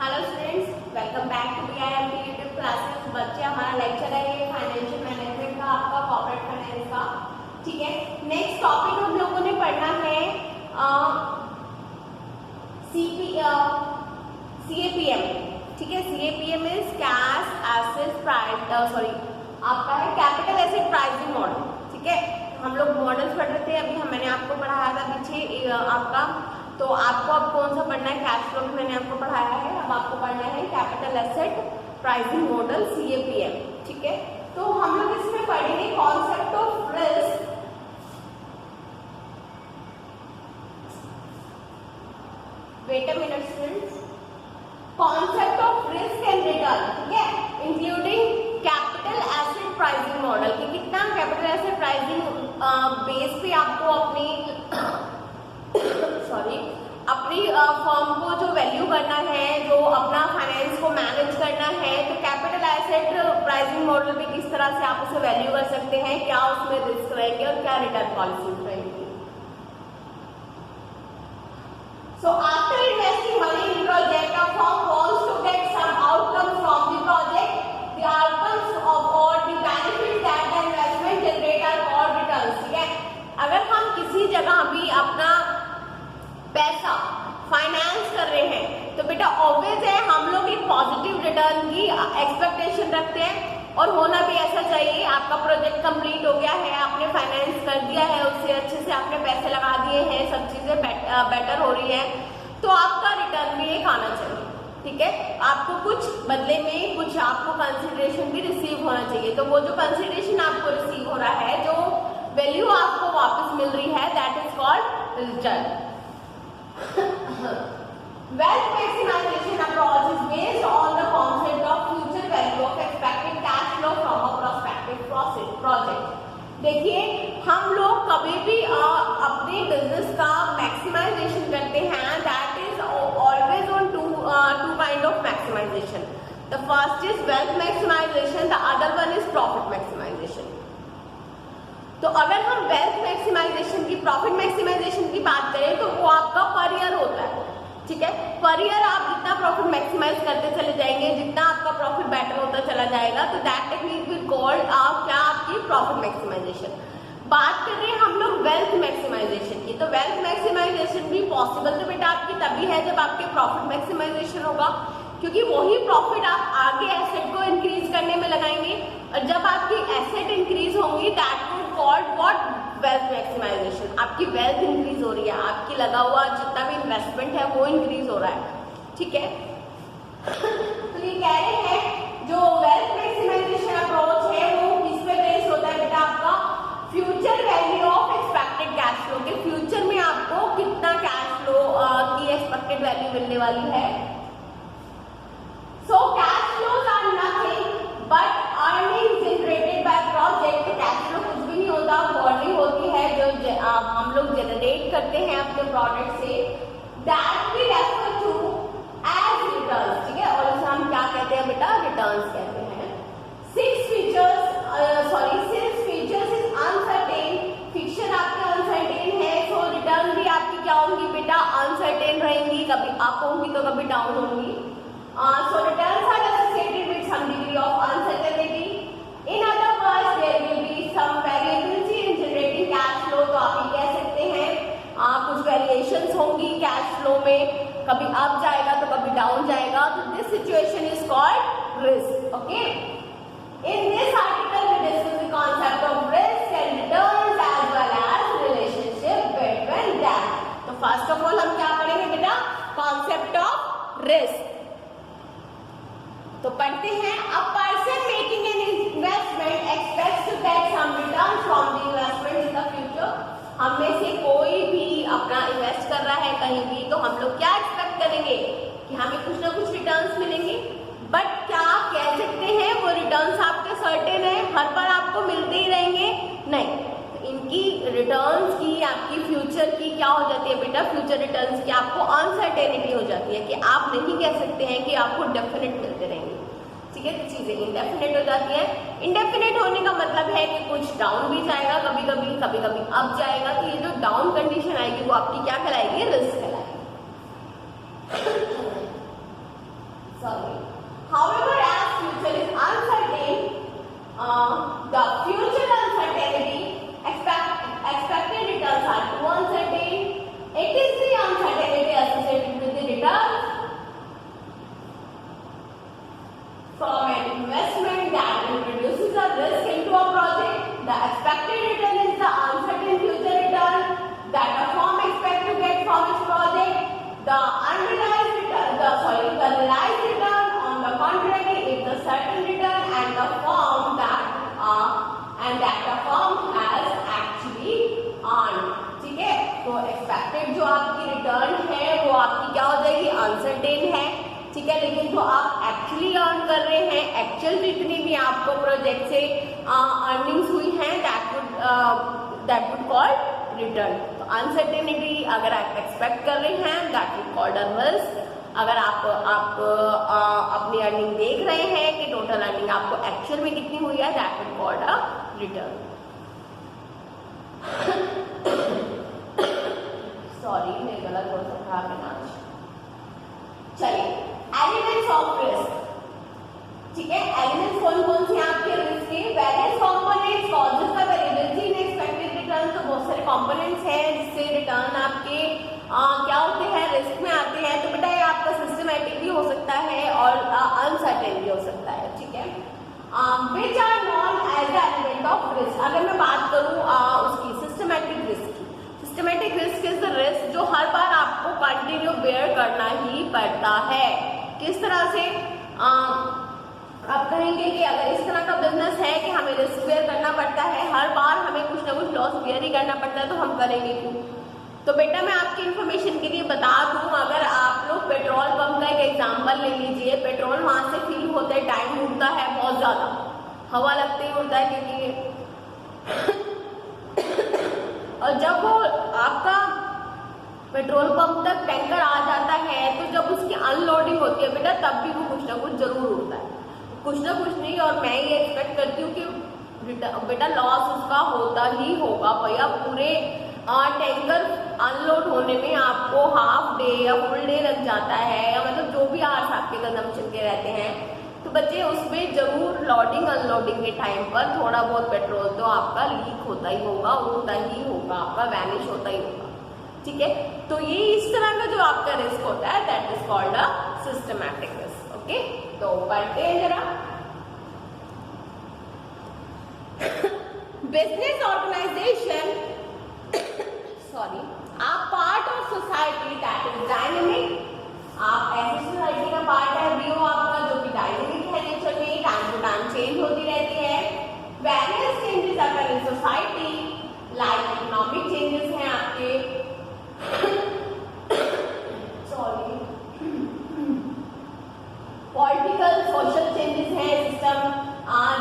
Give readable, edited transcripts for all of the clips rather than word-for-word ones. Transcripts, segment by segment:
Hello students, welcome back to PIMT YouTube classes. बच्चे, हमारा lecture है ये फाइनेंशियल मैनेजमेंट का, आपका कॉर्पोरेट फाइनेंस का। ठीक है, नेक्स्ट टॉपिक हम लोगों ने पढ़ना है CAPM। ठीक है, CAPM is cash asset price, sorry आपका है कैपिटल एसेट प्राइसिंग मॉडल। ठीक है, हम लोग मॉडल्स पढ़ रहे थे, अभी मैंने आपको पढ़ाया था पीछे आपका, तो आपको अब कौन सा पढ़ना है? कैश फ्लो मैंने आपको पढ़ाया है, अब आपको पढ़ना है capital asset pricing model CAPM। ठीक है, तो हम लोग इसमें पढ़ेंगे concept of risk, wait a minute students, concept of risk and return. ठीक है, including capital asset pricing model कि कितना कैपिटल एसेट प्राइसिंग बेस पे आपको अपनी फर्म को जो वैल्यू करना है, जो अपना फाइनेंस को मैनेज करना है, तो कैपिटल एसेट प्राइसिंग मॉडल पे किस तरह से आप उसे वैल्यू कर सकते हैं, क्या उसमें रिस्क रहेंगे और क्या रिटर्न पॉलिसीज रहेंगी। So after investing money in project, a firm wants to get some outcome from the project. The outcomes of और the benefits that the investment generate are called returns. ठीक है, अगर हम किसी जगह भी अपना पैसा फाइनेंस कर रहे हैं तो बेटा ऑब्वियस है हम लोग एक पॉजिटिव रिटर्न की एक्सपेक्टेशन रखते हैं, और होना भी ऐसा चाहिए। आपका प्रोजेक्ट कंप्लीट हो गया है, आपने फाइनेंस कर दिया है, उससे अच्छे से आपने पैसे लगा दिए हैं, सब चीजें बेटर हो रही है, तो आपका रिटर्न भी एक आना चाहिए। ठीक है, आपको कुछ बदले में कुछ आपको कंसिडरेशन भी रिसीव होना चाहिए। तो वो जो कंसिडरेशन आपको रिसीव हो रहा है, जो वैल्यू आपको वापस मिल रही है, that is called return. Wealth maximization approach is based on the concept of future value of expected cash flow from a prospective project। देखिए, हम लोग कभी भी अपने बिजनेस का मैक्सिमाइजेशन करते हैं, that is always on two kind of maximisation. The first is wealth maximisation, the other one is profit maximisation. तो अगर हम वेल्थ मैक्सिमाइजेशन की, प्रॉफिट मैक्सिमाइजेशन की बात करें तो वो आपका पर ईयर होता है। ठीक है, पर ईयर आप जितना प्रॉफिट मैक्सिमाइज करते चले जाएंगे, जितना आपका प्रॉफिट बेटर होता चला जाएगा, तो दैट टेक्निक विल कॉल्ड क्या आपकी प्रॉफिट मैक्सिमाइजेशन। बात कर रहे हैं हम लोग वेल्थ मैक्सिमाइजेशन की, तो वेल्थ मैक्सिमाइजेशन भी पॉसिबल तो बेटा आपकी तभी है जब आपके प्रॉफिट मैक्सिमाइजेशन होगा, क्योंकि वही प्रॉफिट आप आगे एसेट को इंक्रीज करने में लगाएंगे, और जब आपकी एसेट इंक्रीज होंगी, that will called what? Wealth maximisation. आपकी वेल्थ इंक्रीज हो रही है, आपकी लगा हुआ जितना भी इन्वेस्टमेंट है वो इंक्रीज हो रहा है। ठीक है, तो ये कह रहे हैं जो वेल्थ मैक्सिमाइजेशन अप्रोच है वो किस पे बेस्ड होता है बेटा? आपका future value of expected cash flow, के फ्यूचर में आपको कितना कैश फ्लो की एक्सपेक्टेड वैल्यू मिलने वाली है। So cash flows are nothing but earnings generated by project। तो कैश फ्लो कुछ भी नहीं होता, अर्निंग होती है जो हम लोग जनरेट करते हैं अपने प्रोडक्ट से, that we refer to as returns। ठीक है, और इसे हम क्या कहते हैं बेटा? रिटर्न्स कहते हैं। Since features is uncertain, fiction आपके अनसर्टेन है, so रिटर्न भी आपकी क्या होंगी बेटा? अनसर्टेन रहेंगी, कभी अप होंगी तो कभी डाउन होंगी। So returns are associated with some degree of uncertainty. In other words, there will be some variability in generating cash flow। तो आप ये कह सकते हैं कुछ वेरिएशंस होंगी कैश फ्लो में, कभी अप जाएगा तो कभी डाउन जाएगा। तो this situation is called risk. Okay, in this article we discuss the concept of risk and returns as well as relationship between them. तो फर्स्ट ऑफ ऑल हम क्या पढ़ेंगे बेटा? Concept of risk. तो पढ़ते हैं, a person making an investment expects to get some return from the investment in the future. हम में से कोई भी अपना इन्वेस्ट कर रहा है कहीं भी, तो हम लोग क्या एक्सपेक्ट करेंगे कि हमें कुछ ना कुछ रिटर्न्स मिलेंगे। बट क्या आप कह सकते हैं वो रिटर्न्स आपके सर्टेन है, हर बार आपको मिलते ही रहेंगे? नहीं, इनकी रिटर्न्स की, आपकी फ्यूचर की क्या हो जाती है बेटा? फ्यूचर रिटर्न्स की आपको अनसर्टेनिटी हो जाती है कि आप नहीं कह सकते हैं कि आपको डेफिनेट मिलते रहेंगे। ठीक है, तो चीजें इंडेफिनेट हो जाती है। इंडेफिनेट होने का मतलब है कि कुछ डाउन भी जाएगा, कभी कभी अप जाएगा। तो ये जो डाउन कंडीशन आएगी वो आपकी क्या कहलाएगी? रिस्क कहलाएगी। The unrealized return, the realized return on the contrary is the certain return and the firm that the firm has actually earned. ठीक है, तो एक्सपेक्टेड जो आपकी रिटर्न है वो आपकी क्या हो जाएगी, अनसर्टेन है, ठीक है, लेकिन जो आप एक्चुअली अर्न कर रहे हैं, एक्चुअल जितनी भी आपको प्रोजेक्ट से अर्निंग्स हुई हैं, दैट वुड कॉल्ड रिटर्न। तो अनसर्टेनिटी अगर आप एक्सपेक्ट कर रहे हैं, दैट वुड कॉल्ड रिस्क। अगर आप अपनी अर्निंग देख रहे हैं कि टोटल अर्निंग आपको एक्चुअल में कितनी हुई है, that would called a return. Sorry, मेरे गला थोड़ा सा खराब है आज। चलिए, एलिमेंट्स ऑफ रिस्क, ठीक है, एलिमेंट्स कौन कौन से आपके रिस्क के, various components causes the variability in expected return. तो बहुत सारे कंपोनेंट्स हैं जिससे रिटर्न आपके क्या होते हैं, रिस्क में आते हैं। तो बेटा ये आपका सिस्टमैटिक भी हो सकता है और अनसर्टेन भी हो सकता है, ठीक है। Which are known as the element of risk. अगर मैं बात करूं उसकी सिस्टमैटिक रिस्क की, systematic risk is the risk जो हर बार आपको कंटिन्यू बेयर करना ही पड़ता है। किस तरह से, आप कहेंगे कि अगर इस तरह का बिजनेस है कि हमें रिस्क बेयर करना पड़ता है, हर बार हमें कुछ ना कुछ लॉस बेयर ही करना पड़ता है, तो हम करेंगे क्यों। तो बेटा मैं आपकी इन्फॉर्मेशन के लिए बता दूं, अगर आप लोग पेट्रोल पंप का एक एग्जांपल ले लीजिए, पेट्रोल वहां से फिल होते टाइम उड़ता है बहुत ज्यादा, हवा लगते ही उड़ता है क्योंकि और जब वो आपका पेट्रोल पंप तक टैंकर आ जाता है, तो जब उसकी अनलोडिंग होती है बेटा, तब भी वो कुछ ना कुछ जरूर उड़ता है, कुछ ना कुछ नहीं। और मैं ये एक्सपेक्ट करती हूँ कि बेटा लॉस उसका होता ही होगा भैया। पूरे टैंकर अनलोड होने में आपको हाफ डे या फुल डे लग जाता है, या मतलब जो भी आवर्स आपके कंजम्पशन के रहते हैं। तो बच्चे उसमें जरूर लोडिंग अनलोडिंग के टाइम पर थोड़ा बहुत पेट्रोल तो आपका लीक होता ही होगा, उड़ता ही होगा, आपका वैनिश होता ही होगा, ठीक है। तो ये इस तरह का जो आपका रिस्क होता है, that is called a systematic risk. Okay, तो पढ़ते हैं जरा। बिजनेस ऑर्गेनाइजेशन सॉरी आप part of society that is dynamic. आप ऐसी सोसाइटी का पार्ट है भी हो आपका जो कि डायनेमिक है, नेचर में टाइम टू टाइम चेंज होती रहती है। वेरियस चेंजेस अगर in society like economic changes हैं आपके, सॉरी पॉलिटिकल सोशल चेंजेस हैं, system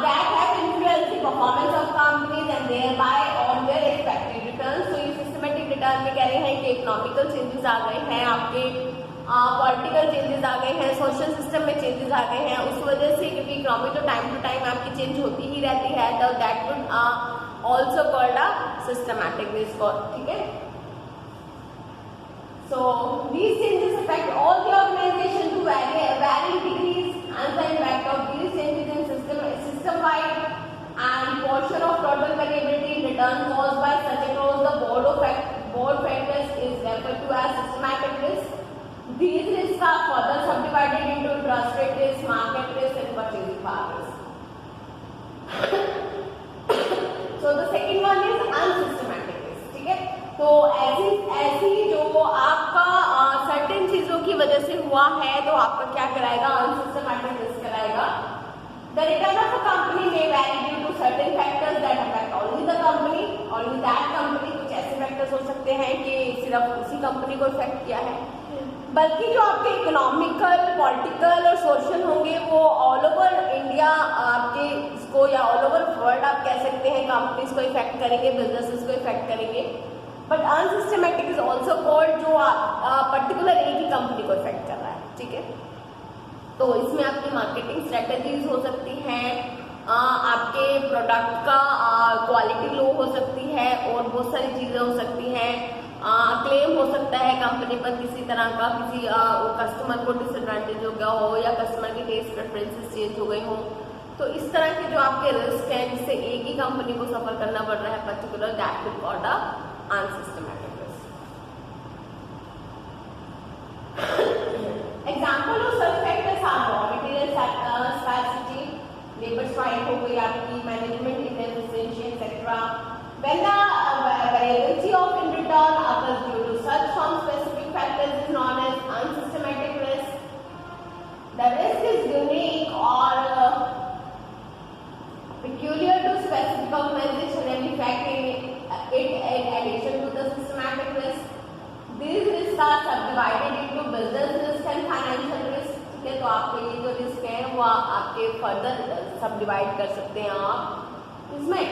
that have influence the performance of companies and thereby on their expected returns. तो ये सिस्टमैटिक रिटर्न में कह रहे हैं कि इकोनॉमिकल चेंजेस आ गए हैं आपके, पॉलिटिकल चेंजेस आ गए हैं, सोशल सिस्टम में चेंजेस आ गए हैं, उस वजह से क्योंकि इकोनॉमी तो टाइम टू टाइम आपकी चेंज होती ही रहती है, तो that would also called a systematic risk, ठीक है। So these changes affect all the organization to varying degrees, and the impact of these changes in system-wide and portion of total variability in return caused by such across the board factors is referred to as systematic risk. These risks are further subdivided into interest rate risk, market risk, and purchasing power risk. So the second one is unsystematic risk, ठीक है। तो ऐसी जो आपका certain चीजों की वजह से हुआ है, तो आपका क्या कराएगा, अनसिस्टमैटिक रिस्क कराएगा। The return of a company may vary due to certain factors that affect only the company, only that company. कुछ ऐसे फैक्टर्स हो सकते हैं कि सिर्फ उसी कंपनी को इफेक्ट किया है, बल्कि जो आपके इकोनॉमिकल, पॉलिटिकल और सोशल होंगे वो ऑल ओवर इंडिया आपके इसको, या ऑल ओवर वर्ल्ड आप कह सकते हैं, कंपनीज को इफेक्ट करेंगे, बिजनेसेस को इफेक्ट करेंगे। But unsystematic is also called जो पर्टिकुलर एक ही कंपनी को इफेक्ट कर रहा है, ठीक है। तो इसमें आपकी मार्केटिंग स्ट्रेटेजीज हो सकती हैं, आपके प्रोडक्ट का क्वालिटी लो हो सकती है, और बहुत सारी चीजें हो सकती हैं। क्लेम हो सकता है कंपनी पर किसी तरह का, किसी कस्टमर को डिसएडवांटेज हो गया हो, या कस्टमर की टेस्ट प्रेफरेंसेस चेंज हो गई हो। तो इस तरह के जो आपके रिस्क है जिससे एक ही कंपनी को सफर करना पड़ रहा है particular, that will called a unsystematic risk. Example of such factors are raw material scarcity, labor strike हो गई आपकी, management inefficiency, etc. When the variability of in return occurs due to such some specific factors is known as further सब divide कर सकते हैं आप इसमें,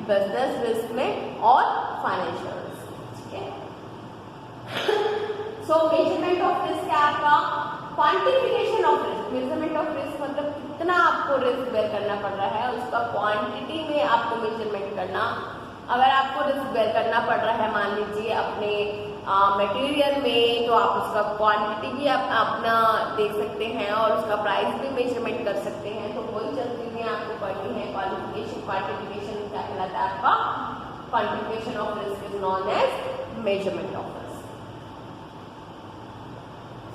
business risk में और फाइनेंशियल रिस्क, ठीक है। सो मेजरमेंट ऑफ रिस्क है आपका quantification of risk. Measurement of risk मतलब कितना आपको रिस्क बेयर करना पड़ रहा है, उसका क्वांटिटी में आपको मेजरमेंट करना। अगर आपको रिस्क बेयर करना पड़ रहा है मान लीजिए अपने मटेरियल में, तो आप उसका क्वांटिटी भी आप अपना देख सकते हैं और उसका प्राइस भी मेजरमेंट कर सकते हैं। तो वही सब चीजें आपको पढ़नी है। क्वालिफिकेशन क्वांटिफिकेशन क्या कहलाता है आपका, quantification of risk is known as measurement of risk.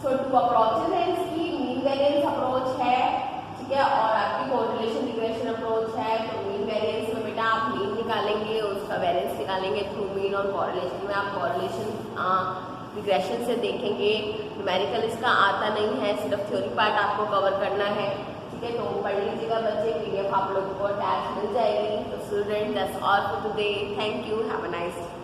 So two approaches है इसकी, मीन वेरिएंस अप्रोच है, ठीक है, और आपकी कोरिलेशन रिग्रेशन अप्रोच है। तो मीन वेरिएंस में बेटा आप मीन निकालेंगे, उसका वेरिएंस निकालेंगे थ्रू मीन, और कोरिलेशन में आप कोरिलेशन रिग्रेशन से देखेंगे। न्यूमेरिकल इसका आता नहीं है, सिर्फ थ्योरी पार्ट आपको कवर करना है, ठीक है। तो पढ़ लीजिएगा बच्चे, PDF आप लोगों को अटैच मिल जाएगी। तो student that's all for today, thank you, have a nice day.